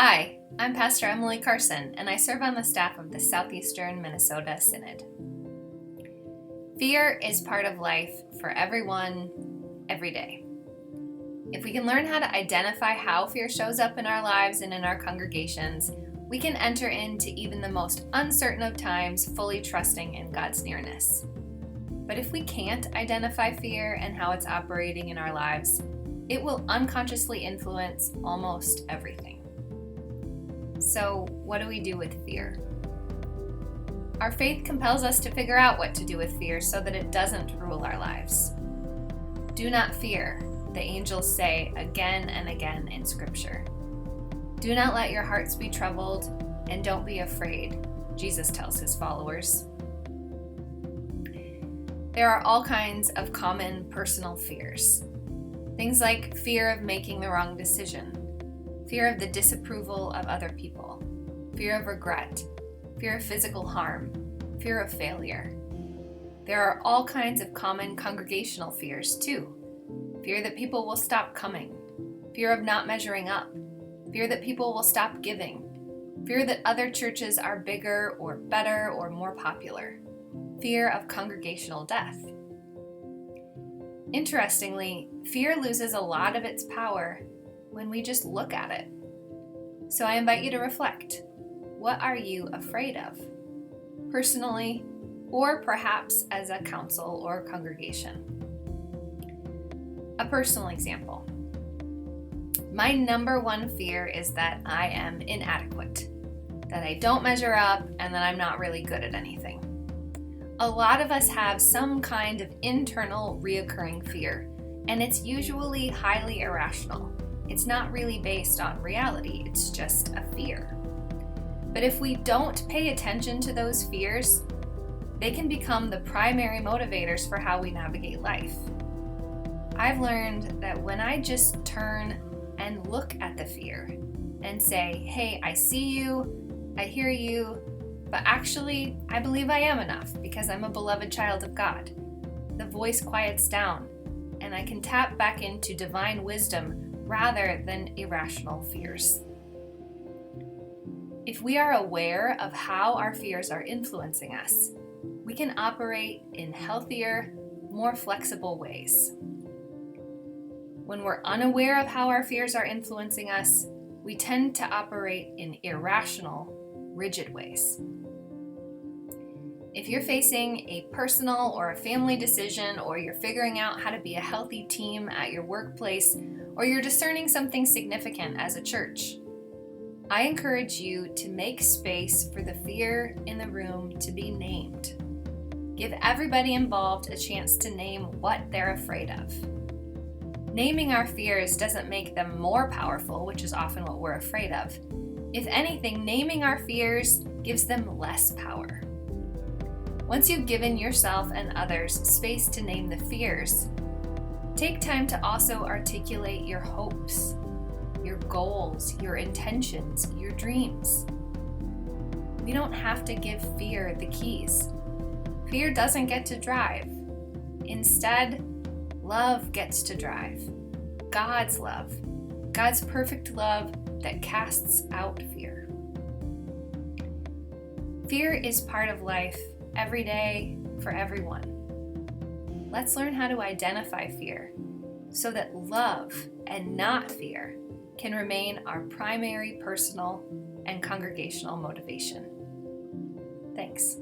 Hi, I'm Pastor Emily Carson, and I serve on the staff of the Southeastern Minnesota Synod. Fear is part of life for everyone, every day. If we can learn how to identify how fear shows up in our lives and in our congregations, we can enter into even the most uncertain of times fully trusting in God's nearness. But if we can't identify fear and how it's operating in our lives, it will unconsciously influence almost everything. So, what do we do with fear? Our faith compels us to figure out what to do with fear so that it doesn't rule our lives. Do not fear, the angels say again and again in Scripture. Do not let your hearts be troubled, and don't be afraid, Jesus tells his followers. There are all kinds of common personal fears. Things like fear of making the wrong decision, fear of the disapproval of other people, fear of regret, fear of physical harm, fear of failure. There are all kinds of common congregational fears too. Fear that people will stop coming, fear of not measuring up, fear that people will stop giving, fear that other churches are bigger or better or more popular, fear of congregational death. Interestingly, fear loses a lot of its power when we just look at it. So I invite you to reflect. What are you afraid of? Personally, or perhaps as a council or congregation. A personal example. My number one fear is that I am inadequate, that I don't measure up, and that I'm not really good at anything. A lot of us have some kind of internal reoccurring fear, and it's usually highly irrational. It's not really based on reality, it's just a fear. But if we don't pay attention to those fears, they can become the primary motivators for how we navigate life. I've learned that when I just turn and look at the fear and say, hey, I see you, I hear you, but actually, I believe I am enough because I'm a beloved child of God. The voice quiets down, and I can tap back into divine wisdom rather than irrational fears. If we are aware of how our fears are influencing us, we can operate in healthier, more flexible ways. When we're unaware of how our fears are influencing us, we tend to operate in irrational, rigid ways. If you're facing a personal or a family decision, or you're figuring out how to be a healthy team at your workplace, or you're discerning something significant as a church, I encourage you to make space for the fear in the room to be named. Give everybody involved a chance to name what they're afraid of. Naming our fears doesn't make them more powerful, which is often what we're afraid of. If anything, naming our fears gives them less power. Once you've given yourself and others space to name the fears, take time to also articulate your hopes, your goals, your intentions, your dreams. We don't have to give fear the keys. Fear doesn't get to drive. Instead, love gets to drive. God's love. God's perfect love that casts out fear. Fear is part of life every day for everyone. Let's learn how to identify fear so that love and not fear can remain our primary personal and congregational motivation. Thanks.